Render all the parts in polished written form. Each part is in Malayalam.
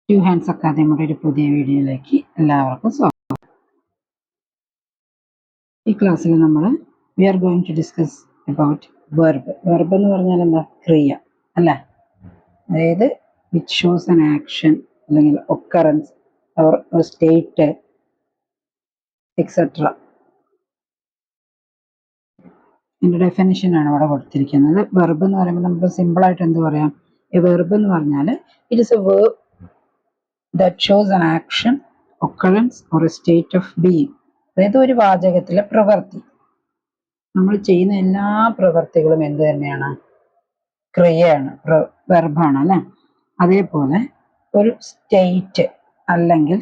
ടു ഹാൻഡ്സ് അക്കാദമിയുടെ ഒരു പുതിയ വീഡിയോയിലേക്ക് എല്ലാവർക്കും സ്വാഗതം. ഈ ക്ലാസ്സിൽ നമ്മൾ we are going to discuss about verb. Verb എന്ന് പറഞ്ഞാൽ എന്താ? ക്രിയ അല്ലേ? അതായത് വിച്ച് ഷോസ് ആൻ ആക്ഷൻ അല്ലെങ്കിൽ ഒക്കറൻസ് ഓർ സ്റ്റേറ്റ് എക്സെട്ര. ഇതിൻ്റെ ഡെഫിനിഷനാണ് ഇവിടെ കൊടുത്തിരിക്കുന്നത്. വെർബ് എന്ന് പറയുമ്പോൾ നമുക്ക് സിമ്പിളായിട്ട് എന്ത് പറയാം? ഈ വെർബ് എന്ന് പറഞ്ഞാൽ it is A verb that shows an action, occurrence or a state of being. അതായത് ഒരു വാചകത്തിലെ പ്രവൃത്തി, നമ്മൾ ചെയ്യുന്ന എല്ലാ പ്രവൃത്തികളും എന്ത് തന്നെയാണ്? ക്രിയയാണ്, വെർബാണ് അല്ലെ. അതേപോലെ ഒരു സ്റ്റേറ്റ് അല്ലെങ്കിൽ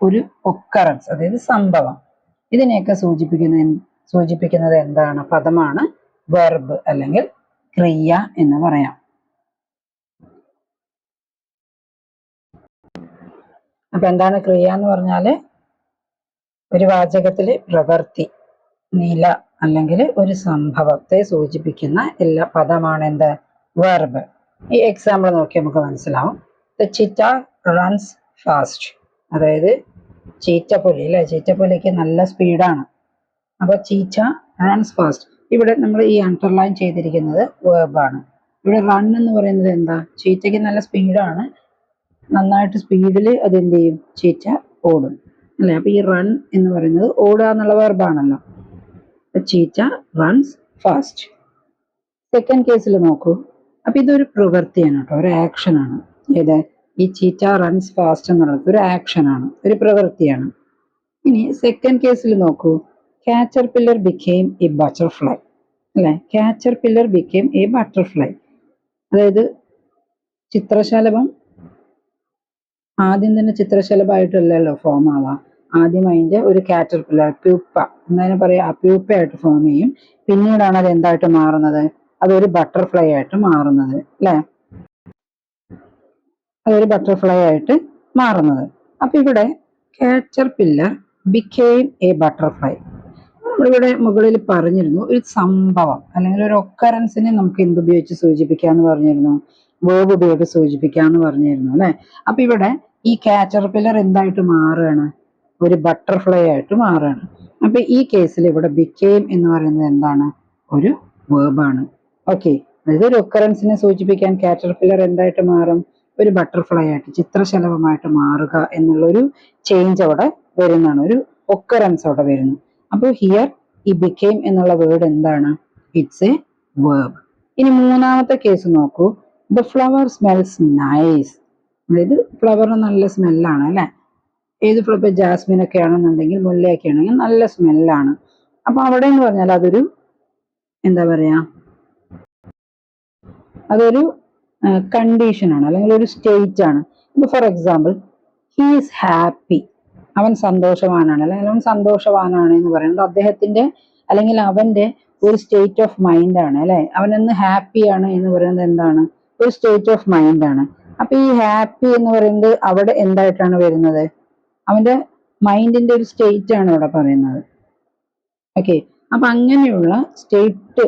ഒരു ഒക്കറൻസ്, അതായത് സംഭവം, ഇതിനെയൊക്കെ സൂചിപ്പിക്കുന്നത് എന്താണ്? പദമാണ് വെർബ് അല്ലെങ്കിൽ ക്രിയ എന്ന് പറയാം. അപ്പൊ എന്താണ് ക്രിയ എന്ന് പറഞ്ഞാല്? ഒരു വാചകത്തിലെ പ്രവൃത്തി, നില അല്ലെങ്കിൽ ഒരു സംഭവത്തെ സൂചിപ്പിക്കുന്ന എല്ലാ പദമാണ് എന്ത്? വെർബ്. ഈ എക്സാമ്പിൾ നോക്കി നമുക്ക് മനസ്സിലാവും. The cheetah runs fast. അതായത് ചീറ്റപ്പുലി അല്ലെ, ചീറ്റപ്പുലിക്ക് നല്ല സ്പീഡാണ്. അപ്പൊ ചീറ്റ റൺസ് ഫാസ്റ്റ്. ഇവിടെ നമ്മൾ ഈ അണ്ടർലൈൻ ചെയ്തിരിക്കുന്നത് വെർബാണ്. ഇവിടെ റൺ എന്ന് പറയുന്നത് എന്താ? ചീറ്റയ്ക്ക് നല്ല സ്പീഡാണ്, നന്നായിട്ട് സ്പീഡിൽ അതെന്ത് ചെയ്യും? ചീറ്റ ഓടും അല്ലെ. അപ്പൊ ഈ റൺ എന്ന് പറയുന്നത് ഓടുക എന്നുള്ള വെർബാണല്ലോ. Cheetah runs fast. സെക്കൻഡ് കേസിൽ നോക്കൂ. അപ്പൊ ഇതൊരു പ്രവൃത്തിയാണ് കേട്ടോ, ഒരു ആക്ഷൻ ആണ്. ഏത്? ഈ ചീറ്റ റൺസ് ഫാസ്റ്റ് എന്നുള്ളത് ഒരു ആക്ഷൻ ആണ്, ഒരു പ്രവൃത്തിയാണ്. ഇനി സെക്കൻഡ് കേസിൽ നോക്കൂ. കാറ്റർ പില്ലർ ബിക്കെയിം എ ബട്ടർഫ്ലൈ അല്ലെ. കാറ്റർ പില്ലർ ബിക്കെയിം എ ബട്ടർഫ്ലൈ. അതായത് ചിത്രശലഭം ആദ്യം തന്നെ ചിത്രശലഭമായിട്ടല്ലല്ലോ ഫോം ആവാം. ആദ്യം അതിന്റെ ഒരു കാറ്റർ പില്ലർ, പ്യൂപ്പ എന്നതിനെ പറയാ, പ്യൂപ്പയായിട്ട് ഫോം ചെയ്യും. പിന്നീടാണ് അത് എന്തായിട്ട് മാറുന്നത്? അതൊരു ബട്ടർഫ്ലൈ ആയിട്ട് മാറുന്നത് അല്ലെ. അതൊരു ബട്ടർഫ്ലൈ ആയിട്ട് മാറുന്നത്. അപ്പൊ ഇവിടെ കാറ്റർ പില്ലർ ബിക്കെയിം എ ബട്ടർഫ്ലൈ. നമ്മളിവിടെ മുകളിൽ പറഞ്ഞിരുന്നു, ഒരു സംഭവം അല്ലെങ്കിൽ ഒരു ഒക്കറൻസിനെ നമുക്ക് എന്തുപയോഗിച്ച് സൂചിപ്പിക്കാന്ന് പറഞ്ഞിരുന്നു? വേർബ് ഉപയോഗിച്ച് സൂചിപ്പിക്കാന്ന് പറഞ്ഞിരുന്നു അല്ലെ. അപ്പൊ ഇവിടെ ഈ കാറ്റർ പില്ലർ എന്തായിട്ട് മാറുകയാണ്? ഒരു ബട്ടർഫ്ലൈ ആയിട്ട് മാറുകയാണ്. അപ്പൊ ഈ കേസിൽ ഇവിടെ ബിക്കെയിം എന്ന് പറയുന്നത് എന്താണ്? ഒരു വേർബാണ്. ഓക്കെ. അതായത് ഒരു ഒക്കറൻസിനെ സൂചിപ്പിക്കാൻ കാറ്റർ പില്ലർ എന്തായിട്ട് മാറും? ഒരു ബട്ടർഫ്ലൈ ആയിട്ട്, ചിത്രശലഭമായിട്ട് മാറുക എന്നുള്ളൊരു ചേഞ്ച് അവിടെ വരുന്നതാണ്, ഒരു ഒക്കറൻസ് അവിടെ വരുന്നു. അപ്പോൾ ഹിയർ ഈ ബിക്കെയിം എന്നുള്ള വേർഡ് എന്താണ്? It's A verb. ഇനി മൂന്നാമത്തെ കേസ് നോക്കൂ. The flower smells nice. അതായത് ഫ്ലവറിന് നല്ല സ്മെല്ലാണ് അല്ലെ. ഏത് ഫ്ലവർ? ജാസ്മിൻ ഒക്കെ ആണെന്നുണ്ടെങ്കിൽ, മുല്ലയൊക്കെ ആണെങ്കിൽ നല്ല സ്മെല്ലാണ്. അപ്പൊ അവിടെ എന്ന് പറഞ്ഞാൽ അതൊരു എന്താ പറയാ, അതൊരു കണ്ടീഷനാണ് അല്ലെങ്കിൽ ഒരു സ്റ്റേറ്റ് ആണ്. ഇപ്പൊ for example, he is happy. അവൻ സന്തോഷവാനാണ് അല്ലെങ്കിൽ അവൻ സന്തോഷവാനാണ് എന്ന് പറയുന്നത് അദ്ദേഹത്തിന്റെ അല്ലെങ്കിൽ അവന്റെ ഒരു സ്റ്റേറ്റ് ഓഫ് മൈൻഡ് ആണ് അല്ലെ. അവനെന്ന് ഹാപ്പിയാണ് എന്ന് പറയുന്നത് എന്താണ്? ഒരു സ്റ്റേറ്റ് ഓഫ് മൈൻഡ് ആണ്. അപ്പൊ ഈ ഹാപ്പി എന്ന് പറയുന്നത് അവിടെ എന്തായിട്ടാണ് വരുന്നത്? അവന്റെ മൈൻഡിന്റെ ഒരു സ്റ്റേറ്റ് ആണ് ഇവിടെ പറയുന്നത്. ഓക്കെ. അപ്പൊ അങ്ങനെയുള്ള സ്റ്റേറ്റ്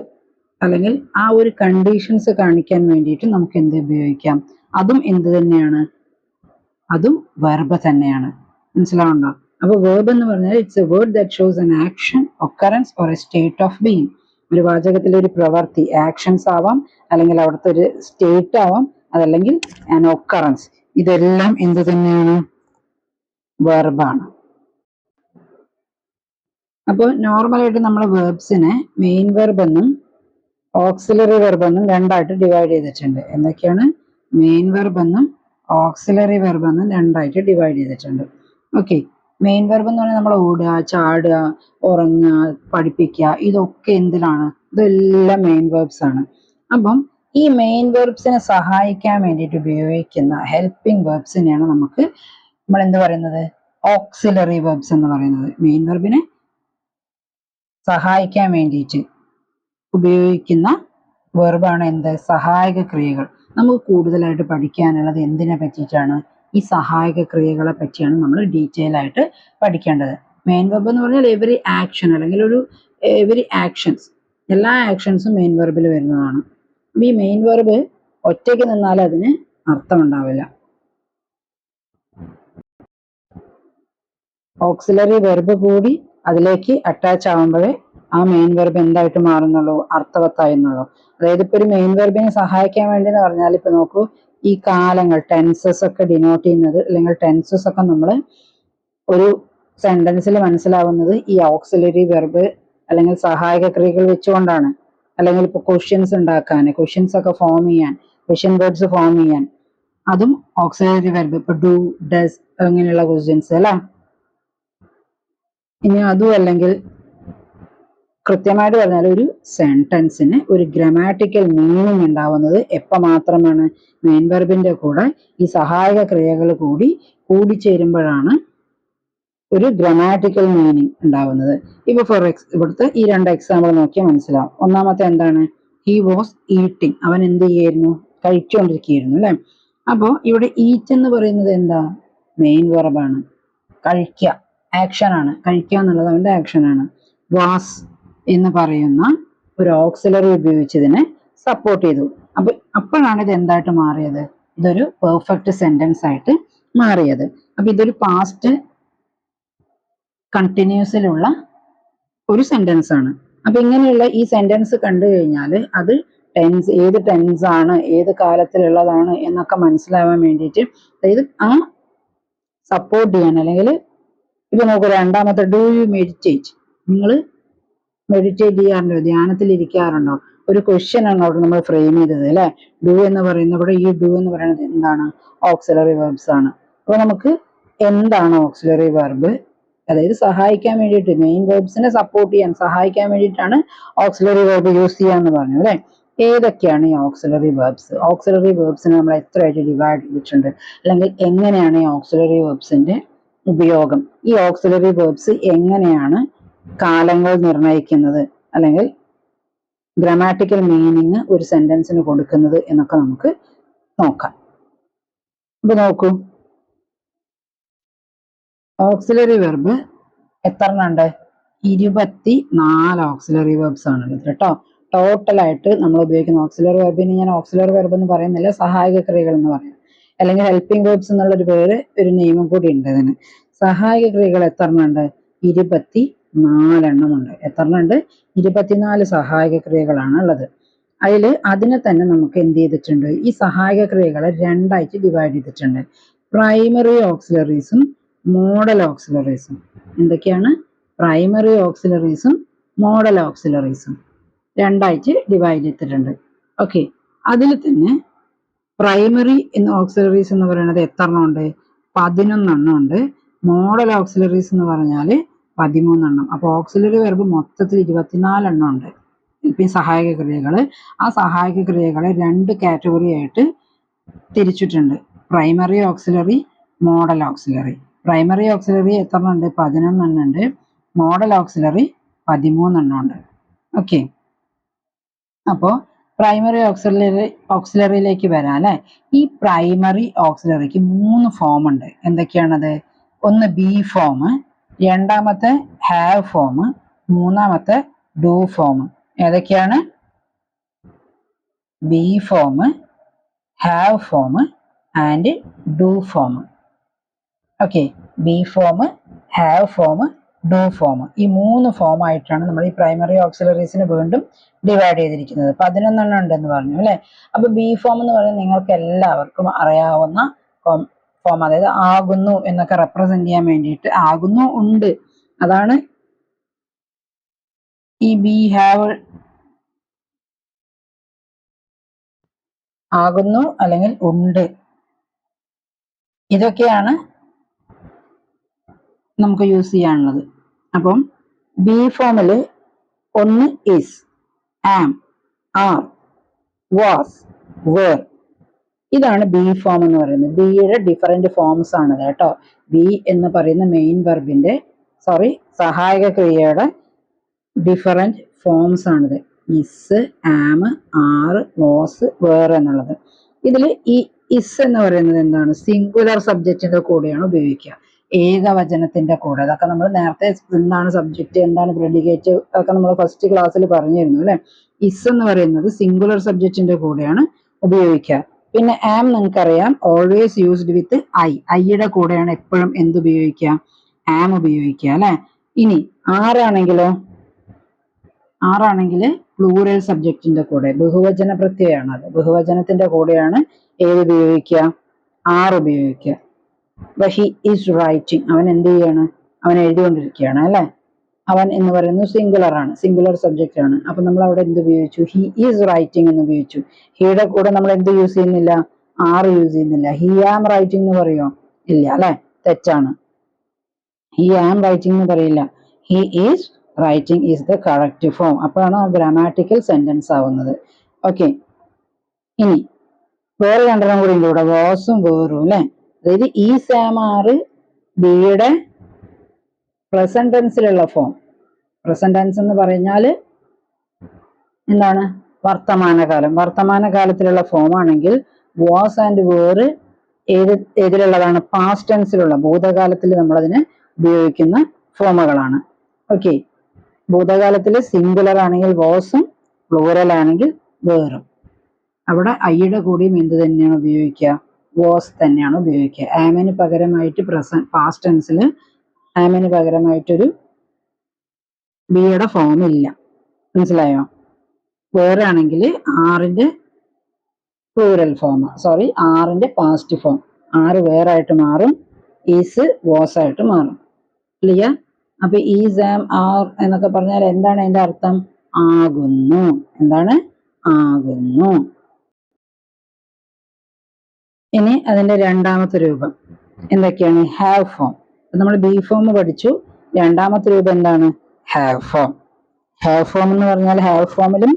അല്ലെങ്കിൽ ആ ഒരു കണ്ടീഷൻസ് കാണിക്കാൻ വേണ്ടിയിട്ട് നമുക്ക് എന്ത് ഉപയോഗിക്കാം? അതും എന്ത് തന്നെയാണ്? അതും വെർബ് തന്നെയാണ്. മനസ്സിലാവുണ്ടോ? അപ്പൊ വെർബ് എന്ന് പറഞ്ഞാൽ it's A word that shows an action, occurrence or A state of being. ഒരു വാചകത്തിലെ ഒരു പ്രവൃത്തി, ആക്ഷൻസ് ആവാം, അല്ലെങ്കിൽ അവിടുത്തെ ഒരു സ്റ്റേറ്റ് ആവാം, അതല്ലെങ്കിൽ ആൻ ഒക്കറൻസ്. ഇതെല്ലാം എന്ത് തന്നെയാണ്? വെർബാണ്. അപ്പോൾ നോർമലായിട്ട് നമ്മൾ വെർബ്സിനെ മെയിൻ വെർബ് എന്നും ഓക്സിലറി വെർബ് എന്നും രണ്ടായിട്ട് ഡിവൈഡ് ചെയ്തിട്ടുണ്ട്. എന്തൊക്കെയാണ്? മെയിൻ വെർബ് എന്നും ഓക്സിലറി വെർബ് എന്നും രണ്ടായിട്ട് ഡിവൈഡ് ചെയ്തിട്ടുണ്ട്. ഓക്കെ. മെയിൻ വെർബ് എന്ന് പറഞ്ഞാൽ നമ്മൾ ഓടുക, ചാടുക, ഉറങ്ങുക, പഠിപ്പിക്കുക, ഇതൊക്കെ എന്തിനാണ്? ഇതെല്ലാം മെയിൻ വെർബ്സ് ആണ്. അപ്പം ഈ മെയിൻ വെർബ്സിനെ സഹായിക്കാൻ വേണ്ടിയിട്ട് ഉപയോഗിക്കുന്ന ഹെൽപ്പിംഗ് വെർബ്സിനെയാണ് നമ്മൾ എന്ത് പറയുന്നത്? ഓക്സിലറി വെർബ്സ് എന്ന് പറയുന്നത്. മെയിൻ വെർബിനെ സഹായിക്കാൻ വേണ്ടിയിട്ട് ഉപയോഗിക്കുന്ന വെർബാണ് എന്ത്? സഹായക ക്രിയകൾ. നമുക്ക് കൂടുതലായിട്ട് പഠിക്കാനുള്ളത് എന്തിനെ പറ്റിയിട്ടാണ്? ഈ സഹായക ക്രിയകളെ പറ്റിയാണ് നമ്മൾ ഡീറ്റെയിൽ ആയിട്ട് പഠിക്കേണ്ടത്. മെയിൻ വെർബ് എന്ന് പറഞ്ഞാൽ എവറി ആക്ഷൻ അല്ലെങ്കിൽ എവറി ആക്ഷൻസ്, എല്ലാ ആക്ഷൻസും മെയിൻ വെർബിൽ വരുന്നതാണ്. ഈ മെയിൻ വെർബ് ഒറ്റയ്ക്ക് നിന്നാൽ അതിന് അർത്ഥം ഉണ്ടാവില്ല. ഓക്സിലറി വെർബ് കൂടി അതിലേക്ക് അറ്റാച്ച് ആവുമ്പോഴേ ആ മെയിൻ വെർബ് എന്തായിട്ട് മാറുന്നുള്ളൂ, അർത്ഥവത്തായി എന്നുള്ളൂ. അതായത് ഇപ്പൊ ഒരു മെയിൻ വെർബിനെ സഹായിക്കാൻ വേണ്ടി എന്ന് പറഞ്ഞാൽ ഇപ്പൊ നോക്കൂ, ഈ കാലങ്ങൾ ടെൻസസ് ഒക്കെ ഡിനോട്ട് ചെയ്യുന്നത്, അല്ലെങ്കിൽ ടെൻസസ് ഒക്കെ നമ്മൾ ഒരു സെന്റൻസിൽ മനസ്സിലാവുന്നത് ഈ ഓക്സിലറി വെർബ് അല്ലെങ്കിൽ സഹായക ക്രിയകൾ വെച്ചുകൊണ്ടാണ്. അല്ലെങ്കിൽ ഇപ്പൊ ക്വസ്റ്റ്യൻസ് ഉണ്ടാക്കാൻ, ക്വസ്റ്റ്യൻസ് ഒക്കെ ഫോം ചെയ്യാൻ, ക്വസ്റ്റ്യൻ വേർഡ്സ് ഫോം ചെയ്യാൻ അതും ഓക്സിലറി വെർബ്, ഇപ്പൊ ഡു, ഡസ് അങ്ങനെയുള്ള ക്വസ്റ്റ്യൻസ് അല്ലെ. ഇനി അതും അല്ലെങ്കിൽ കൃത്യമായിട്ട് പറഞ്ഞാൽ ഒരു സെന്റൻസിന് ഒരു ഗ്രാമാറ്റിക്കൽ മീനിങ് ഉണ്ടാവുന്നത് എപ്പോ മാത്രമാണ്, മെയിൻ വെർബിന്റെ കൂടെ ഈ സഹായക ക്രിയകൾ കൂടി കൂടിച്ചേരുമ്പോഴാണ് ഒരു ഗ്രാമാറ്റിക്കൽ മീനിങ് ഉണ്ടാവുന്നത്. ഇപ്പൊ ഇവിടുത്തെ ഈ രണ്ട് എക്സാമ്പിൾ നോക്കിയാൽ മനസ്സിലാവും. ഒന്നാമത്തെ എന്താണ്, ഹി വാസ് ഈറ്റിംഗ്, അവൻ എന്ത് ചെയ്യായിരുന്നു, കഴിച്ചുകൊണ്ടിരിക്കുകയായിരുന്നു അല്ലെ. അപ്പോ ഇവിടെ ഈറ്റ് എന്ന് പറയുന്നത് എന്താ, മെയിൻ വെർബാണ്. കഴിക്കുക ആക്ഷൻ ആണ്, കഴിക്കുക എന്നുള്ളത് അവന്റെ ആക്ഷൻ ആണ്. വാസ് എന്ന് പറയുന്ന ഒരു ഓക്സിലറി ഉപയോഗിച്ചതിനെ സപ്പോർട്ട് ചെയ്തു. അപ്പോഴാണ് ഇത് എന്തായിട്ട് മാറിയത്, ഇതൊരു പെർഫെക്റ്റ് സെന്റൻസ് ആയിട്ട് മാറിയത്. അപ്പൊ ഇതൊരു പാസ്റ്റ് കണ്ടിന്യൂസിലുള്ള ഒരു സെന്റൻസ് ആണ്. അപ്പൊ ഇങ്ങനെയുള്ള ഈ സെന്റൻസ് കണ്ടു കഴിഞ്ഞാൽ അത് ടെൻസ്, ഏത് ടെൻസ് ആണ്, ഏത് കാലത്തിലുള്ളതാണ് എന്നൊക്കെ മനസ്സിലാവാൻ വേണ്ടിയിട്ട്, അതായത് ആ സപ്പോർട്ട് ചെയ്യാൻ, അല്ലെങ്കിൽ ഇപ്പൊ നോക്കൂ രണ്ടാമത്തെ, ഡു യു മെഡിറ്റേറ്റ്, നിങ്ങൾ മെഡിറ്റേറ്റ് ചെയ്യാറുണ്ടോ, ധ്യാനത്തിൽ ഇരിക്കാറുണ്ടോ, ഒരു ക്വസ്റ്റ്യൻ ആണ് അവിടെ നമ്മൾ ഫ്രെയിം ചെയ്തത് അല്ലെ. ഡു എന്ന് പറയുന്നവിടെ ഈ ഡു എന്ന് പറയുന്നത് എന്താണ്, ഓക്സിലറി വെർബ്സ് ആണ്. അപ്പൊ നമുക്ക് എന്താണ് ഓക്സിലറി വെർബ്, അതായത് സഹായിക്കാൻ വേണ്ടിയിട്ട്, മെയിൻ വെർബ്സിനെ സപ്പോർട്ട് ചെയ്യാൻ സഹായിക്കാൻ വേണ്ടിയിട്ടാണ് ഓക്സിലറി വെർബ് യൂസ് ചെയ്യാന്ന് പറഞ്ഞു അല്ലെ. ഏതൊക്കെയാണ് ഈ ഓക്സിലറി വെർബ്സ്, ഓക്സിലറി വെർബ്സിനെ നമ്മൾ എത്രയായിട്ട് ഡിവൈഡ് ചെയ്തിട്ടുണ്ട്, അല്ലെങ്കിൽ എങ്ങനെയാണ് ഈ ഓക്സിലറി വെർബ്സിന്റെ ഉപയോഗം, ഈ ഓക്സിലറി വെർബ്സ് എങ്ങനെയാണ് കാലങ്ങൾ നിർണയിക്കുന്നത്, അല്ലെങ്കിൽ ഗ്രാമാറ്റിക്കൽ മീനിങ് ഒരു സെന്റൻസിന് കൊടുക്കുന്നത് എന്നൊക്കെ നമുക്ക് നോക്കാം. ഇപ്പൊ നോക്കൂ, ഓക്സിലറി വെർബ് എത്ര ഉണ്ട്, 24 ഓക്സിലറി വെർബ്സ് ആണുള്ളത് കേട്ടോ. ടോട്ടലായിട്ട് നമ്മൾ ഉപയോഗിക്കുന്ന ഓക്സിലറി വെർബിന് ഞാൻ ഓക്സിലറി വെർബ് എന്ന് പറയുന്നില്ല, സഹായക ക്രിയകൾ എന്ന് പറയാം, അല്ലെങ്കിൽ ഹെൽപ്പിംഗ് വെർബ്സ് എന്നുള്ളൊരു പേര്, ഒരു നിയമം കൂടി ഉണ്ട് ഇതിന്. സഹായക ക്രിയകൾ എത്ര ഉണ്ട്, 24 ഉണ്ട്. എത്ര ഉണ്ട്, 24 സഹായക ക്രിയകളാണ് ഉള്ളത്. അതിനെ തന്നെ നമുക്ക് എന്ത് ചെയ്തിട്ടുണ്ട്, ഈ സഹായക ക്രിയകളെ രണ്ടായിട്ട് ഡിവൈഡ് ചെയ്തിട്ടുണ്ട്. പ്രൈമറി ഓക്സിലറീസും മോഡൽ ഓക്സിലറീസും. എന്തൊക്കെയാണ്, പ്രൈമറി ഓക്സിലറീസും മോഡൽ ഓക്സിലറീസും രണ്ടായിട്ട് ഡിവൈഡ് ചെയ്തിട്ടുണ്ട്. ഓക്കെ, അതിൽ തന്നെ പ്രൈമറി ഓക്സിലറീസ് എന്ന് പറയുന്നത് എത്ര എണ്ണം ഉണ്ട്, 11 ഉണ്ട്. മോഡൽ ഓക്സിലറീസ് എന്ന് പറഞ്ഞാൽ 13. അപ്പൊ ഓക്സിലറി വെർബ് മൊത്തത്തിൽ 24 ഉണ്ട്. ഇപ്പൊ ഈ സഹായക ക്രിയകള്, ആ സഹായക ക്രിയകളെ രണ്ട് കാറ്റഗറി ആയിട്ട് തിരിച്ചിട്ടുണ്ട്, primary auxiliary, modal auxiliary. Primary auxiliary എത്ര ഉണ്ട്, 11 ഉണ്ട്. മോഡൽ ഓക്സിലറി 13 ഉണ്ട്. ഓക്കെ, അപ്പോ പ്രൈമറി ഓക്സിലറിയിലേക്ക് വരാം അല്ലെ. ഈ പ്രൈമറി ഓക്സിലറിക്ക് 3 ഫോം ഉണ്ട്. എന്തൊക്കെയാണത്, ഒന്ന് ബി ഫോം, രണ്ടാമത്തെ ഹാവ് ഫോം, മൂന്നാമത്തെ ഡു ഫോം. ഏതൊക്കെയാണ്, B form, have form and do form. Okay, B form, have form, do form, ഈ 3 ഫോം ആയിട്ടാണ് നമ്മൾ ഈ പ്രൈമറി ഓക്സിലറീസിന് വീണ്ടും ഡിവൈഡ് ചെയ്തിരിക്കുന്നത്. 11 ഉണ്ടെന്ന് പറഞ്ഞു അല്ലെ. അപ്പൊ ബി ഫോം എന്ന് പറയുന്നത് നിങ്ങൾക്ക് എല്ലാവർക്കും അറിയാവുന്ന ഫോം, അതായത് ആകുന്നു എന്നൊക്കെ റെപ്രസെന്റ് ചെയ്യാൻ വേണ്ടിയിട്ട്, ആകുന്നു ഉണ്ട്, അതാണ് ഈ ബി ഹാവ്, ആകുന്നു അല്ലെങ്കിൽ ഉണ്ട്, ഇതൊക്കെയാണ് നമുക്ക് യൂസ് ചെയ്യാനുള്ളത്. അപ്പം ബി ഫോമില് ഒന്ന് is, am, are, was, were, ഇതാണ് ബി ഫോം എന്ന് പറയുന്നത്. ബിയുടെ ഡിഫറെന്റ് ഫോംസ് ആണ് കേട്ടോ. ബി എന്ന് പറയുന്ന മെയിൻ വെർബിന്റെ സഹായക ക്രിയയുടെ ഡിഫറെന്റ് ഫോംസ് ആണിത്. Is, am, are, was, were എന്നുള്ളത്. ഇതിൽ ഈ ഇസ് എന്ന് പറയുന്നത് എന്താണ്, സിംഗുലർ സബ്ജക്റ്റിന്റെ കൂടെയാണ് ഉപയോഗിക്കുക, ഏകവചനത്തിന്റെ കൂടെ. അതൊക്കെ നമ്മൾ നേരത്തെ എന്താണ് സബ്ജക്റ്റ്, എന്താണ് പ്രെഡിക്കേറ്റ്, അതൊക്കെ നമ്മൾ ഫസ്റ്റ് ക്ലാസ്സിൽ പറഞ്ഞിരുന്നു അല്ലെ. ഇസ് എന്ന് പറയുന്നത് സിംഗുലർ സബ്ജക്റ്റിന്റെ കൂടെയാണ് ഉപയോഗിക്കുക. പിന്നെ ആം നിങ്ങൾക്കറിയാം, ഓൾവേസ് യൂസ്ഡ് വിത്ത് ഐ, ഐയുടെ കൂടെയാണ് എപ്പോഴും എന്ത് ഉപയോഗിക്കുക, ആം ഉപയോഗിക്കുക അല്ലെ. ഇനി ആറാണെങ്കിലോ, ആറാണെങ്കിൽ പ്ലൂറൽ സബ്ജക്റ്റിന്റെ കൂടെ ബഹുവചന പ്രത്യയമാണ്. അത് ബഹുവചനത്തിന്റെ കൂടെയാണ് ഏത് ഉപയോഗിക്കുക, ആർ ഉപയോഗിക്കുക. ഹി ഈസ് റൈറ്റിംഗ്, അവൻ എന്ത് ചെയ്യാണ്, അവൻ എഴുതിക്കൊണ്ടിരിക്കുകയാണ് അല്ലെ. അവൻ എന്ന് പറയുന്നത് സിംഗുലർ ആണ്, സിംഗുലർ സബ്ജക്റ്റ് ആണ്. അപ്പൊ നമ്മൾ അവിടെ എന്ത് ഉപയോഗിച്ചു, ഹി ഈസ് റൈറ്റിംഗ് എന്ന് ഉപയോഗിച്ചു. ഹിയുടെ കൂടെ നമ്മൾ എന്ത് യൂസ് ചെയ്യുന്നില്ല, ആർ യൂസ് ചെയ്യുന്നില്ല. ഹി ആം റൈറ്റിംഗ് എന്ന് പറയോ, ഇല്ല അല്ലെ, തെറ്റാണ്. ഹി ആം റൈറ്റിംഗ് എന്ന് പറയില്ല, he is writing is the correct form. അപ്പോഴാണ് ഗ്രാമാറ്റിക്കൽ സെന്റൻസ് ആവുന്നത്. ഓക്കെ, ഇനി വേറെ രണ്ടെണ്ണം കൂടി ഉണ്ട് ഇവിടെ, വാസും വേറും അല്ലെ. അതായത് ഈ സാം ആറ് ബിയുടെ പ്രസന്റ് ടെൻസിലുള്ള ഫോം. പ്രസന്റ് ടെൻസ് എന്ന് പറഞ്ഞാല് എന്താണ്, വർത്തമാനകാലം. വർത്തമാനകാലത്തിലുള്ള ഫോം ആണെങ്കിൽ വാസ് ആൻഡ് വേറ് ഏതിലുള്ളതാണ്, പാസ്റ്റ് ടെൻസിലുള്ള, ഭൂതകാലത്തിൽ നമ്മളതിന് ഉപയോഗിക്കുന്ന ഫോമുകളാണ്. ഓക്കെ, ഭൂതകാലത്തിൽ സിംഗുലർ ആണെങ്കിൽ വാസും, പ്ലൂറൽ ആണെങ്കിൽ വേറും. അവിടെ ഐയുടെ കൂടിയും എന്ത് തന്നെയാണ് ഉപയോഗിക്കുക, വാസ് തന്നെയാണ് ഉപയോഗിക്കുക. ആമിന് പകരമായിട്ട് പാസ്റ്റ് ടെൻസിൽ ആമിന് പകരമായിട്ടൊരു ബിയുടെ ഫോം ഇല്ല. മനസ്സിലായോ? വേറെ ആണെങ്കിൽ ആറിന്റെ പ്ലൂറൽ ഫോം, സോറി ആറിന്റെ പാസ്റ്റ് ഫോം. ആറ് വേറെ ആയിട്ട് മാറും, ഈസ് വാസ് ആയിട്ട് മാറും. ക്ലിയർ? അപ്പൊ ഈസ് ആം ആർ എന്നൊക്കെ പറഞ്ഞാൽ എന്താണ് അതിന്റെ അർത്ഥം, ആകുന്നു. എന്താണ്, ആകുന്നു. ഇനി അതിന്റെ രണ്ടാമത്തെ രൂപം എന്തൊക്കെയാണ്, ഹാവ് ഫോം. നമ്മൾ ബി ഫോം പഠിച്ചു, രണ്ടാമത്തെ രൂപം എന്താണ്, ഹാവ് ഫോം. ഹാവ് ഫോം എന്ന് പറഞ്ഞാൽ ഹാവ് ഫോമിലും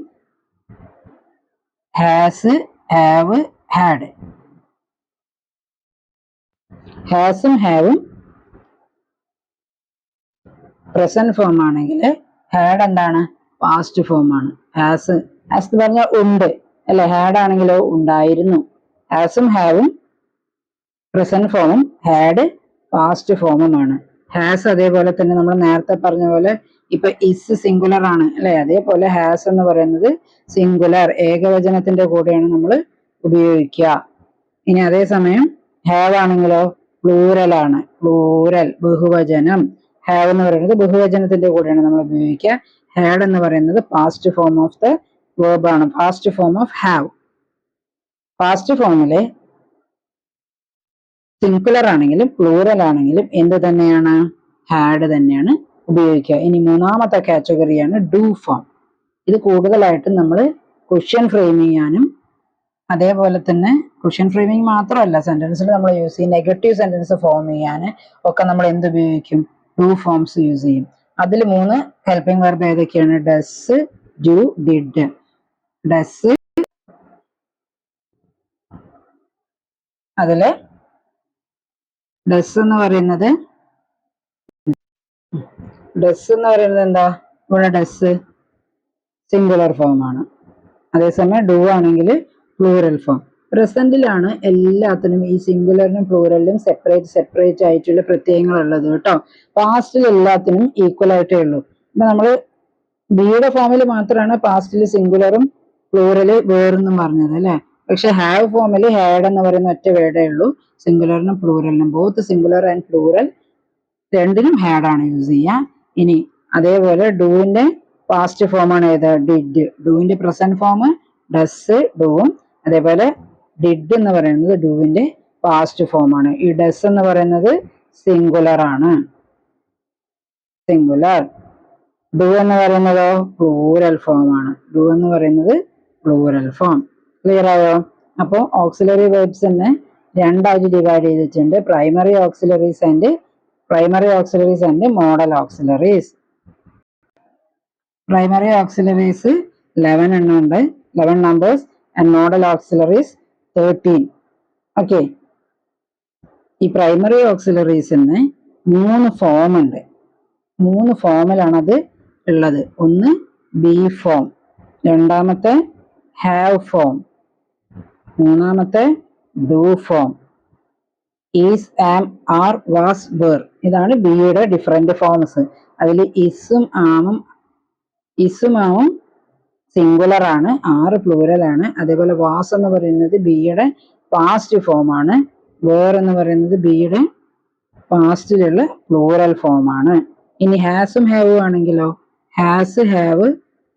ഹാസ്, ഹാവ്, ഹാഡ്. ഹാസും ഹാവും പ്രസന്റ് ഫോം ആണെങ്കിൽ ഹാഡ് എന്താണ്, പാസ്റ്റ് ഫോം ആണ്. ഹാസ് എന്ന് പറഞ്ഞാൽ ഉണ്ട് അല്ലെ, ഹാഡ് ആണെങ്കിലോ ഉണ്ടായിരുന്നു. ഹാസും ഹാവും പ്രസന്റ് ഫോമും, ഹാഡ് പാസ്റ്റ് ഫോമുമാണ്. ഹാസ് അതേപോലെ തന്നെ നമ്മൾ നേരത്തെ പറഞ്ഞ പോലെ ഇപ്പൊ ഇസ് സിംഗുലർ ആണ് അല്ലെ, അതേപോലെ ഹാസ് എന്ന് പറയുന്നത് സിംഗുലർ ഏകവചനത്തിന്റെ കൂടെയാണ് നമ്മൾ ഉപയോഗിക്കുക. ഇനി അതേസമയം ഹാവ് ആണെങ്കിലോ പ്ലൂറൽ ആണ്, പ്ലൂറൽ ബഹുവചനം. ഹാവ് എന്ന് പറയുന്നത് ബഹുവചനത്തിന്റെ കൂടെയാണ് നമ്മൾ ഉപയോഗിക്കുക. ഹാഡ് എന്ന് പറയുന്നത് past form of the verb ആണ്, past form of have. Past ഫോമിലെ സിംഗുലർ ആണെങ്കിലും പ്ലൂറൽ ആണെങ്കിലും എന്ത് തന്നെയാണ്, ഹാഡ് തന്നെയാണ് ഉപയോഗിക്കുക. ഇനി മൂന്നാമത്തെ കാറ്റഗറിയാണ് ഡു ഫോം. ഇത് കൂടുതലായിട്ടും നമ്മൾ ക്വസ്റ്റ്യൻ ഫ്രെയിം ചെയ്യാനും അതേപോലെ തന്നെ ക്വസ്റ്റ്യൻ ഫ്രെയിമിങ് മാത്രമല്ല, സെന്റൻസിൽ നമ്മൾ യൂസ് ചെയ്യും, നെഗറ്റീവ് സെന്റൻസ് ഫോം ചെയ്യാൻ ഒക്കെ നമ്മൾ എന്ത് ഉപയോഗിക്കും, ഡു ഫോംസ് യൂസ് ചെയ്യും. അതിൽ 3 ഹെൽപ്പിംഗ് വെർബ് ഏതൊക്കെയാണ്, ഡസ്, ഡു, ഡിഡ്. ഡസ്, അതില് ഡസ് എന്ന് പറയുന്നത് എന്താ, ഇവിടെ ഡസ് സിംഗുലർ ഫോം ആണ്. അതേസമയം ഡു ആണെങ്കിൽ പ്ലൂറൽ ഫോം. പ്രസന്റിലാണ് എല്ലാത്തിനും ഈ സിംഗുലറിനും പ്ലൂറലിനും സെപ്പറേറ്റ് ആയിട്ടുള്ള പ്രത്യയങ്ങൾ ഉള്ളത് കേട്ടോ. പാസ്റ്റിൽ എല്ലാത്തിനും ഈക്വൽ ആയിട്ടേ ഉള്ളൂ. ഇപ്പൊ നമ്മള് ബിയുടെ ഫോമിൽ മാത്രമാണ് പാസ്റ്റിൽ സിംഗുലറും പ്ലൂറല് വേറെന്നും പറഞ്ഞത് അല്ലെ. പക്ഷെ ഹാവ് ഫോമിൽ ഹാഡ് എന്ന് പറയുന്ന ഒറ്റ വേർഡേ ഉള്ളൂ, സിംഗുലറിനും പ്ലൂറലിനും. ബോത്ത് സിംഗുലർ ആൻഡ് പ്ലൂറൽ രണ്ടിനും ഹാഡ് ആണ് യൂസ് ചെയ്യുക. ഇനി അതേപോലെ ഡൂവിന്റെ പാസ്റ്റ് ഫോം ആണ് ഏത്, ഡിഡ്. ഡൂവിന്റെ പ്രസന്റ് ഫോം ഡസ്, ഡൂവും. അതേപോലെ ഡിഡ് എന്ന് പറയുന്നത് ഡൂവിന്റെ പാസ്റ്റ് ഫോം ആണ്. ഈ ഡസ് എന്ന് പറയുന്നത് സിംഗുലർ ആണ്, സിംഗുലർ. ഡു എന്ന് പറയുന്നതോ പ്ലൂറൽ ഫോം ആണ്. ഡു എന്ന് പറയുന്നത് പ്ലൂറൽ ഫോം. ക്ലിയർ ആയോ? അപ്പോൾ ഓക്സിലറി വേർബ്സ് തന്നെ രണ്ടായിട്ട് ഡിവൈഡ് ചെയ്തിട്ടുണ്ട്, primary auxiliaries and modal auxiliaries. Primary auxiliaries 11 എണ്ണം ഉണ്ട്, 11 numbers, and modal auxiliaries 13. Okay, ഈ പ്രൈമറി ഓക്സിലറീസിന് 3 ഫോം ഉണ്ട്. 3 ഫോമിലാണ് അത് ഉള്ളത്. ഒന്ന് ബി ഫോം, രണ്ടാമത്തെ ഹാവ് ഫോം, മൂന്നാമത്തെ do form. Is, am, are, was, were. ഇതാണ് ബിയുടെ ഡിഫറെന്റ് ഫോംസ്. അതിൽ ഇസും ആമും സിംഗുലർ ആണ്, ആറ് പ്ലൂറൽ ആണ്. അതേപോലെ വാസ് എന്ന് പറയുന്നത് ബിയുടെ പാസ്റ്റ് ഫോം ആണ്. വേർ എന്ന് പറയുന്നത് ബിയുടെ പാസ്റ്റിലുള്ള പ്ലൂറൽ ഫോമാണ്. ഇനി ഹാസും ഹാവും ആണെങ്കിലോ ഹാസ് ഹാവ്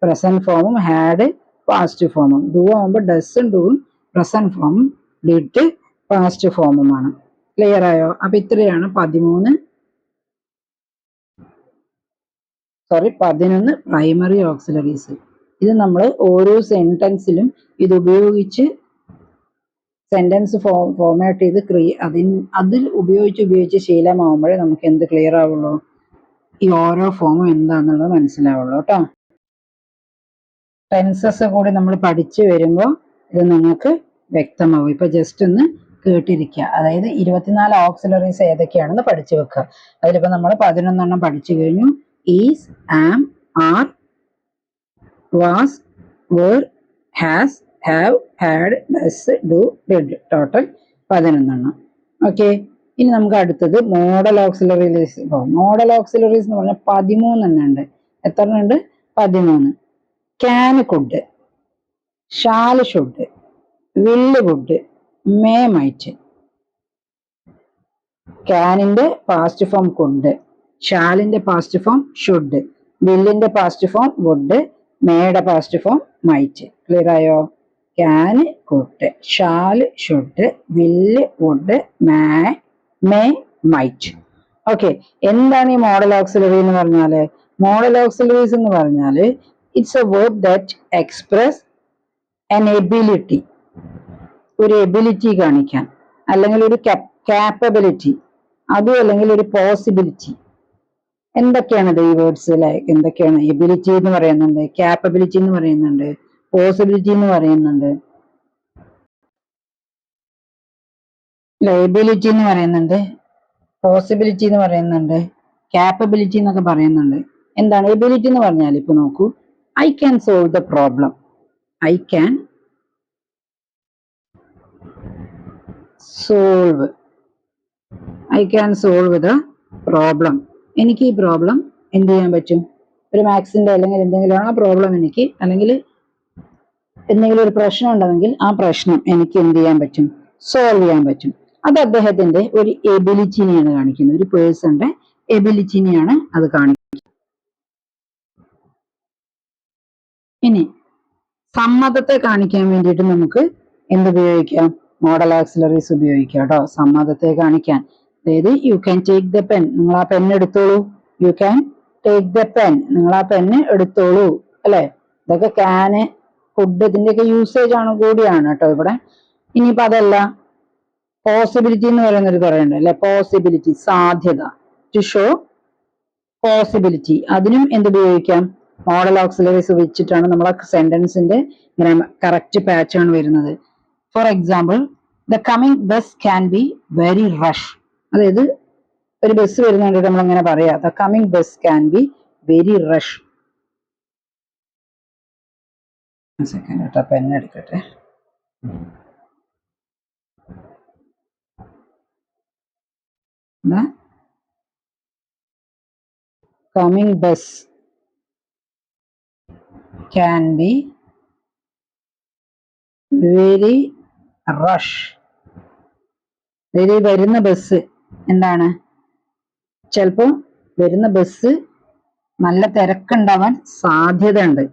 പ്രസന്റ് ഫോമും ഹാഡ് പാസ്റ്റ് ഫോമും. ഡു ആകുമ്പോൾ ഡസും ഡൂവും പ്രസന്റ് ഫോമും ഡിഡ് പാസ്റ്റ് ഫോമുമാണ്. ക്ലിയർ ആയോ? അപ്പൊ ഇത്രയാണ് 11 പ്രൈമറി ഓക്സിലറീസ്. ഇത് നമ്മൾ ഓരോ സെന്റൻസിലും ഇത് ഉപയോഗിച്ച് സെന്റൻസ് ഫോർമാറ്റ് ചെയ്ത് അതിൽ ഉപയോഗിച്ച് ശീലമാവുമ്പോഴേ നമുക്ക് എന്ത് ക്ലിയർ ആവുള്ളൂ, ഈ ഓരോ ഫോമും എന്താന്നുള്ളത് മനസ്സിലാവുള്ളൂ കേട്ടോ. ടെൻസസ് കൂടി നമ്മൾ പഠിച്ചു വരുമ്പോൾ ഇത് നിങ്ങൾക്ക് വ്യക്തമാവും. ഇപ്പൊ ജസ്റ്റ് ഒന്ന് കേട്ടിരിക്കുക. അതായത് 24 ഓക്സിലറീസ് ഏതൊക്കെയാണെന്ന് പഠിച്ചു വെക്കുക. അതിലിപ്പോ നമ്മൾ 11 പഠിച്ചു കഴിഞ്ഞു. Is, am, are, was, were, has, have, had, does, do, did. Total 11. Okay. ഇനി നമുക്ക് അടുത്തത് മോഡൽ ഓക്സിലറീസ്. മോഡൽ ഓക്സിലറീസ് എന്ന് പറഞ്ഞാൽ 13 ഉണ്ട്. എത്ര ഉണ്ട്? 13. Can, could, shall, should, will, would, may, might. ക്യാനിന്റെ പാസ്റ്റ് ഫോം കുഡ്, ഷാലിന്റെ പാസ്റ്റ് ഫോം ഷുഡ്, വില്ലിന്റെ പാസ്റ്റ് ഫോം വുഡ്, മേയുടെ പാസ്റ്റ് ഫോം മൈറ്റ്. ക്ലിയർ ആയോ? Can, could, shall, should, will, would, may, might. Okay. എന്താണ് ഈ മോഡൽ ഓക്സിലറി എന്ന് പറഞ്ഞാല്? മോഡൽ ഓക്സിലറീസ് എന്ന് പറഞ്ഞാല് it's A word that express an ability, ഒരു എബിലിറ്റി കാണിക്കാൻ, അല്ലെങ്കിൽ ഒരു കാപ്പബിലിറ്റി, അതും അല്ലെങ്കിൽ ഒരു പോസിബിലിറ്റി. എന്തൊക്കെയാണ് ഈ വേർഡ്സ്? എന്തൊക്കെയാണ്? എബിലിറ്റി എന്ന് പറയുന്നുണ്ട്, കാപ്പബിലിറ്റി എന്ന് പറയുന്നുണ്ട്, പോസിബിലിറ്റി എന്ന് പറയുന്നുണ്ട്, എബിലിറ്റി എന്ന് പറയുന്നുണ്ട്, പോസിബിലിറ്റി എന്ന് പറയുന്നുണ്ട്, കാപ്പബിലിറ്റി എന്നൊക്കെ പറയുന്നുണ്ട്. എന്താണ് എബിലിറ്റി എന്ന് പറഞ്ഞാൽ? ഇപ്പൊ നോക്കൂ, I can solve the problem. I can solve the problem. എനിക്ക് ഈ പ്രോബ്ലം എന്ത് ചെയ്യാൻ പറ്റും? ഒരു മാത്സിന്റെ അല്ലെങ്കിൽ എന്തെങ്കിലും ആ പ്രോബ്ലം എനിക്ക്, അല്ലെങ്കിൽ എന്തെങ്കിലും ഒരു പ്രശ്നം ഉണ്ടെങ്കിൽ ആ പ്രശ്നം എനിക്ക് എന്ത് ചെയ്യാൻ പറ്റും? സോൾവ് ചെയ്യാൻ പറ്റും. അത് അദ്ദേഹത്തിന്റെ ഒരു എബിലിറ്റിനെയാണ് കാണിക്കുന്നത്. ഒരു പേഴ്സന്റെ എബിലിറ്റിനെയാണ് അത് കാണിക്കുന്നത്. ഇനി സമ്മതത്തെ കാണിക്കാൻ വേണ്ടിയിട്ട് നമുക്ക് എന്തുപയോഗിക്കാം? മോഡൽ ഓക്സിലറീസ് ഉപയോഗിക്കാം കേട്ടോ. സമ്മതത്തെ കാണിക്കാൻ. അതായത് you can take the pen. നിങ്ങൾ ആ പെൻ എടുത്തോളൂ. You can take the pen. നിങ്ങൾ ആ പെന്ന് എടുത്തോളൂ. അല്ലെ? ഇതൊക്കെ ക്യാന്, ഫുഡ്, ഇതിന്റെയൊക്കെ യൂസേജ് ആണ് കൂടിയാണ് കേട്ടോ ഇവിടെ. ഇനിയിപ്പോ അതല്ല, പോസിബിലിറ്റി എന്ന് പറയുന്നത് പറയണ്ടേ അല്ലെ? പോസിബിലിറ്റി, സാധ്യത. To show possibility. അതിനും എന്തുപയോഗിക്കാം? മോഡൽ ഓക്സിലറീസ് വെച്ചിട്ടാണ് നമ്മളെ സെന്റൻസിന്റെ കറക്റ്റ് പാറ്റേൺ വരുന്നത്. For example, the coming bus can be very rush. അതായത് ഒരു ബസ് വരുന്നുണ്ട്, നമ്മൾ അങ്ങനെ പറയാ, the coming bus can be very rush. Second കേട്ടോ, പെൻ എടുക്കട്ടെ. Coming bus can be very rush. വരുന്ന ബസ് എന്താണ്? ചിലപ്പോ വരുന്ന ബസ് നല്ല തിരക്കുണ്ടാവാൻ സാധ്യതയുണ്ട്.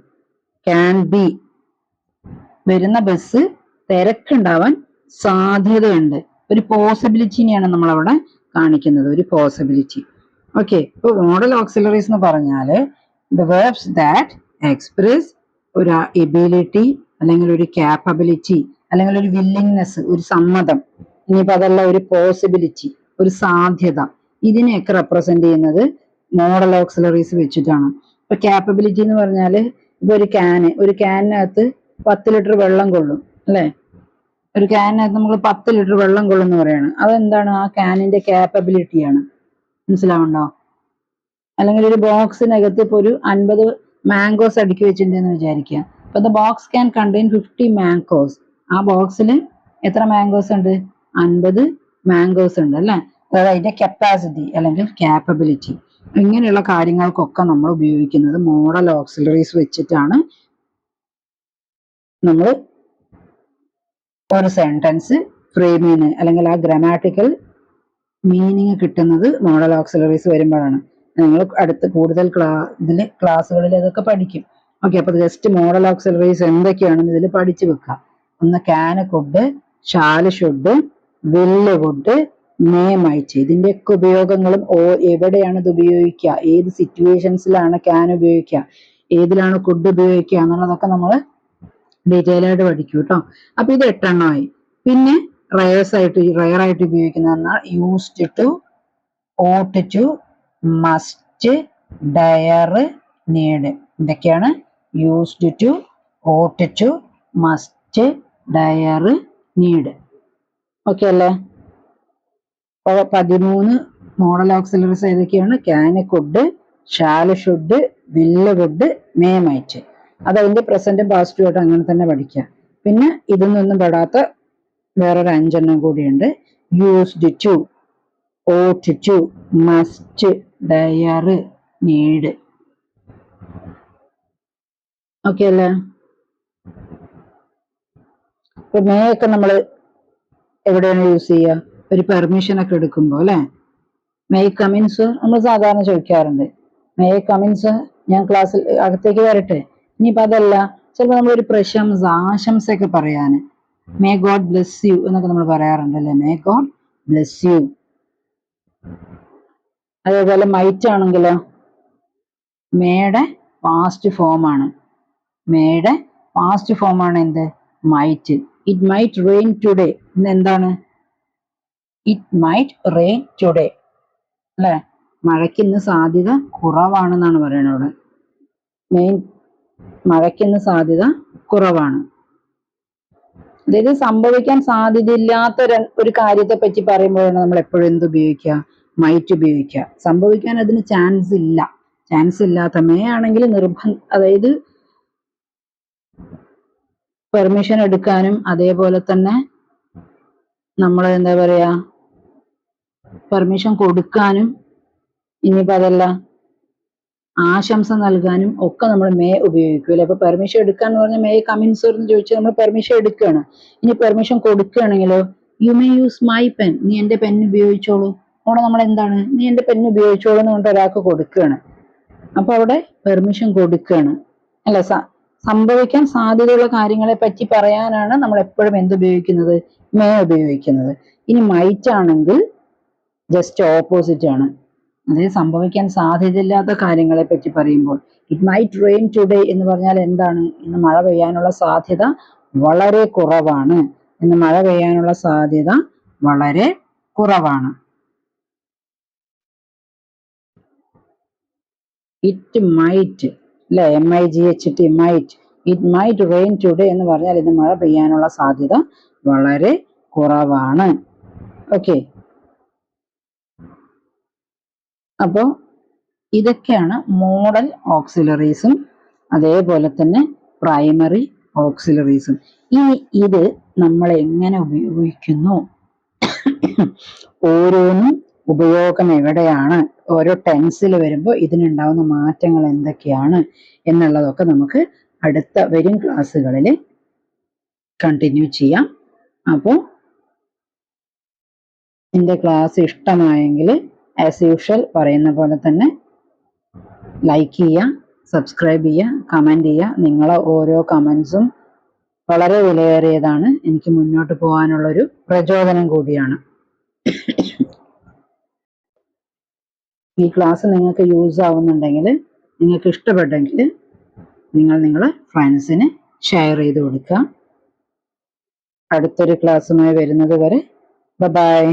ക്യാൻ ബി, വരുന്ന ബസ് തിരക്കുണ്ടാവാൻ സാധ്യതയുണ്ട്. ഒരു പോസിബിലിറ്റിനെയാണ് നമ്മൾ അവിടെ കാണിക്കുന്നത്, ഒരു പോസിബിലിറ്റി. ഓക്കെ. ഇപ്പൊ മോഡൽ ഓക്സിലറീസ് എന്ന് പറഞ്ഞാല് ദ വേർബ്സ് ദാറ്റ് എക്സ്പ്രസ് ഒരു എബിലിറ്റി, അല്ലെങ്കിൽ ഒരു കാപ്പബിലിറ്റി, അല്ലെങ്കിൽ ഒരു വില്ലിങ്നെസ്, ഒരു സമ്മതം. ഇനിയിപ്പോ അതല്ല, ഒരു പോസിബിലിറ്റി, ഒരു സാധ്യത. ഇതിനെയൊക്കെ റെപ്രസെന്റ് ചെയ്യുന്നത് മോഡൽ ഓക്സിലറീസ് വെച്ചിട്ടാണ്. ഇപ്പൊ കാപ്പബിലിറ്റി എന്ന് പറഞ്ഞാല്, ഇപ്പൊ ഒരു ക്യാനിനകത്ത് 10 ലിറ്റർ വെള്ളം കൊള്ളും അല്ലെ? ഒരു ക്യാനിനകത്ത് നമ്മൾ 10 ലിറ്റർ വെള്ളം കൊള്ളും എന്ന് പറയാണ്. അതെന്താണ്? ആ ക്യാനിന്റെ കാപ്പബിലിറ്റിയാണ്. മനസ്സിലാവുണ്ടോ? അല്ലെങ്കിൽ ഒരു ബോക്സിനകത്ത് ഇപ്പൊ ഒരു 50 മാംഗോസ് അടുക്കി വെച്ചിട്ടുണ്ടെന്ന് വിചാരിക്കുക. അപ്പൊ the box can contain 50 mangoes. ആ ബോക്സിൽ എത്ര മാംഗോസ് ഉണ്ട്? 50 മാംഗോസ് ഉണ്ട് അല്ലെ? അതായത് അതിന്റെ കപ്പാസിറ്റി അല്ലെങ്കിൽ കാപ്പബിലിറ്റി. ഇങ്ങനെയുള്ള കാര്യങ്ങൾക്കൊക്കെ നമ്മൾ ഉപയോഗിക്കുന്നത് മോഡൽ ഓക്സിലറീസ് വെച്ചിട്ടാണ്. നമ്മൾ ഒരു സെന്റൻസ് ഫ്രെയിം ചെയ്യുന്നത്, അല്ലെങ്കിൽ ആ ഗ്രാമാറ്റിക്കൽ മീനിങ് കിട്ടുന്നത് മോഡൽ ഓക്സിലറീസ് വരുമ്പോഴാണ്. നിങ്ങൾ അടുത്ത കൂടുതൽ ക്ലാസ്സുകളിൽ ഇതൊക്കെ പഠിക്കും. ഓക്കെ, അപ്പൊ ജസ്റ്റ് മോഡൽ ഓക്സിലറീസ് എന്തൊക്കെയാണെന്ന് ഇതിൽ പഠിച്ചു വെക്കാം. ഒന്ന് can, could, shall, should, will, would, may, might. ഇതിന്റെയൊക്കെ ഉപയോഗങ്ങളും എവിടെയാണ് ഇത് ഉപയോഗിക്കുക, ഏത് സിറ്റുവേഷൻസിലാണ് ക്യാൻ ഉപയോഗിക്കുക, ഏതിലാണ് കുഡ് ഉപയോഗിക്കുക എന്നുള്ളതൊക്കെ നമ്മൾ ഡീറ്റെയിൽ ആയിട്ട് പഠിക്കും കേട്ടോ. അപ്പൊ ഇത് 8 എണ്ണമായി. പിന്നെ റയർ ആയിട്ട് ഉപയോഗിക്കുന്ന used to, ought to, must, dare, need. ഇതൊക്കെയാണ് used to, ought to, must, dare, need. Okay അല്ലേ? 13 മോഡൽ ഓക്സിലറീസ് ഏതൊക്കെയാണ്? Can, could, shall, should, will, would, may, might. അത് അതിന്റെ പ്രസന്റും പാസ്റ്റും ആയിട്ട് അങ്ങനെ തന്നെ പഠിക്കാം. പിന്നെ ഇതൊന്നും പെടാത്ത വേറൊരു 5 എണ്ണം കൂടിയുണ്ട്. Used to, ought to, must, dare, need. Okay അല്ലേ? ഇപ്പൊ മേ ഒക്കെ നമ്മൾ എവിടെയാണ് യൂസ് ചെയ്യുക? ഒരു പെർമിഷൻ ഒക്കെ എടുക്കുമ്പോ അല്ലെ? മേ കമിൻസ് നമ്മൾ സാധാരണ ചോദിക്കാറുണ്ട്. മേ കമിൻസ്, ഞാൻ ക്ലാസ്സിൽ അകത്തേക്ക് വരട്ടെ. ഇനിയിപ്പോ അതല്ല, ചിലപ്പോൾ നമ്മളൊരു പ്രശംസ, ആശംസയൊക്കെ പറയാന് മേ ഗോഡ് ബ്ലെസ് യു എന്നൊക്കെ നമ്മൾ പറയാറുണ്ട് അല്ലെ? May God bless you. അതേപോലെ മൈറ്റ് ആണെങ്കിലോ, മേയുടെ പാസ്റ്റ് ഫോം ആണ്. മേയുടെ പാസ്റ്റ് ഫോം ആണ് എന്ത്? Might. It might rain today. ഇന്ന് എന്താണ്? ഇറ്റ് മൈറ്റ് റെയിൻ ടുഡേ അല്ലെ? മഴയ്ക്ക് ഇന്ന് സാധ്യത കുറവാണെന്നാണ് പറയുന്നത്. മെയിൻ മഴയ്ക്ക് ഇന്ന് സാധ്യത കുറവാണ്. അതായത് സംഭവിക്കാൻ സാധ്യതയില്ലാത്ത ഒരു കാര്യത്തെ പറ്റി പറയുമ്പോഴാണ് നമ്മൾ എപ്പോഴും എന്ത് ഉപയോഗിക്കുക? മൈറ്റ് ഉപയോഗിക്കുക. സംഭവിക്കാൻ അതിന് ചാൻസ് ഇല്ല. ചാൻസ് ഇല്ലാത്ത മേ ആണെങ്കിൽ അതായത് പെർമിഷൻ എടുക്കാനും അതേപോലെ തന്നെ നമ്മൾ എന്താ പറയാ, പെർമിഷൻ കൊടുക്കാനും, ഇനിയിപ്പോ അതല്ല ആശംസ നൽകാനും ഒക്കെ നമ്മൾ മേ ഉപയോഗിക്കൂല. അപ്പൊ പെർമിഷൻ എടുക്കാന്ന് പറഞ്ഞാൽ മേ കമിൻസ് എന്ന് ചോദിച്ചാൽ നമ്മൾ പെർമിഷൻ എടുക്കുകയാണ്. ഇനി പെർമിഷൻ കൊടുക്കുകയാണെങ്കിലോ, you may use my pen. നീ എന്റെ പെൻ ഉപയോഗിച്ചോളൂ. അവിടെ നമ്മൾ എന്താണ്? നീ എന്റെ പെൻ ഉപയോഗിച്ചോളൂ എന്ന് കൊണ്ട് ഒരാൾക്ക് കൊടുക്കുകയാണ്. അപ്പൊ അവിടെ പെർമിഷൻ കൊടുക്കുകയാണ് അല്ലെ? സംഭവിക്കാൻ സാധ്യതയുള്ള കാര്യങ്ങളെ പറ്റി പറയാനാണ് നമ്മൾ എപ്പോഴും എന്തുപയോഗിക്കുന്നത്? മേ ഉപയോഗിക്കുന്നത്. ഇനി മൈറ്റ് ആണെങ്കിൽ ജസ്റ്റ് ഓപ്പോസിറ്റ് ആണ്. അതായത് സംഭവിക്കാൻ സാധ്യതയില്ലാത്ത കാര്യങ്ങളെ പറ്റി പറയുമ്പോൾ ഇറ്റ് മൈറ്റ് റെയിൻ ടുഡേ എന്ന് പറഞ്ഞാൽ എന്താണ്? ഇന്ന് മഴ പെയ്യാനുള്ള സാധ്യത വളരെ കുറവാണ്. ഇന്ന് മഴ പെയ്യാനുള്ള സാധ്യത വളരെ കുറവാണ്. ഇറ്റ് മൈറ്റ് അല്ലെ? MIGHT, might. It might rain today എന്ന് പറഞ്ഞാൽ ഇന്ന് മഴ പെയ്യാനുള്ള സാധ്യത വളരെ കുറവാണ്. ഓക്കെ, അപ്പോ ഇതൊക്കെയാണ് മോഡൽ ഓക്സിലറീസും അതേപോലെ തന്നെ പ്രൈമറി ഓക്സിലറീസും. ഇനി ഇത് നമ്മൾ എങ്ങനെ ഉപയോഗിക്കുന്നു, ഓരോന്നും ഉപയോഗം എവിടെയാണ്, ഓരോ ടെൻസിൽ വരുമ്പോൾ ഇതിനുണ്ടാവുന്ന മാറ്റങ്ങൾ എന്തൊക്കെയാണ് എന്നുള്ളതൊക്കെ നമുക്ക് വരും ക്ലാസ്സുകളിൽ കണ്ടിന്യൂ ചെയ്യാം. അപ്പോൾ എൻ്റെ ക്ലാസ് ഇഷ്ടമായെങ്കിൽ ആസ് യൂഷ്വൽ പറയുന്ന പോലെ തന്നെ ലൈക്ക് ചെയ്യുക, സബ്സ്ക്രൈബ് ചെയ്യുക, കമൻറ്റ് ചെയ്യുക. നിങ്ങളെ ഓരോ കമൻസും വളരെ വിലയേറിയതാണ്. എനിക്ക് മുന്നോട്ട് പോകാനുള്ളൊരു പ്രചോദനം കൂടിയാണ്. ഈ ക്ലാസ് നിങ്ങൾക്ക് യൂസ് ആവുന്നുണ്ടെങ്കിൽ, നിങ്ങൾക്ക് ഇഷ്ടപ്പെട്ടെങ്കിൽ നിങ്ങൾ നിങ്ങളുടെ ഫ്രണ്ട്സിന് ഷെയർ ചെയ്ത് കൊടുക്കുക. അടുത്തൊരു ക്ലാസ്സുമായി വരുന്നത് വരെ ബൈ.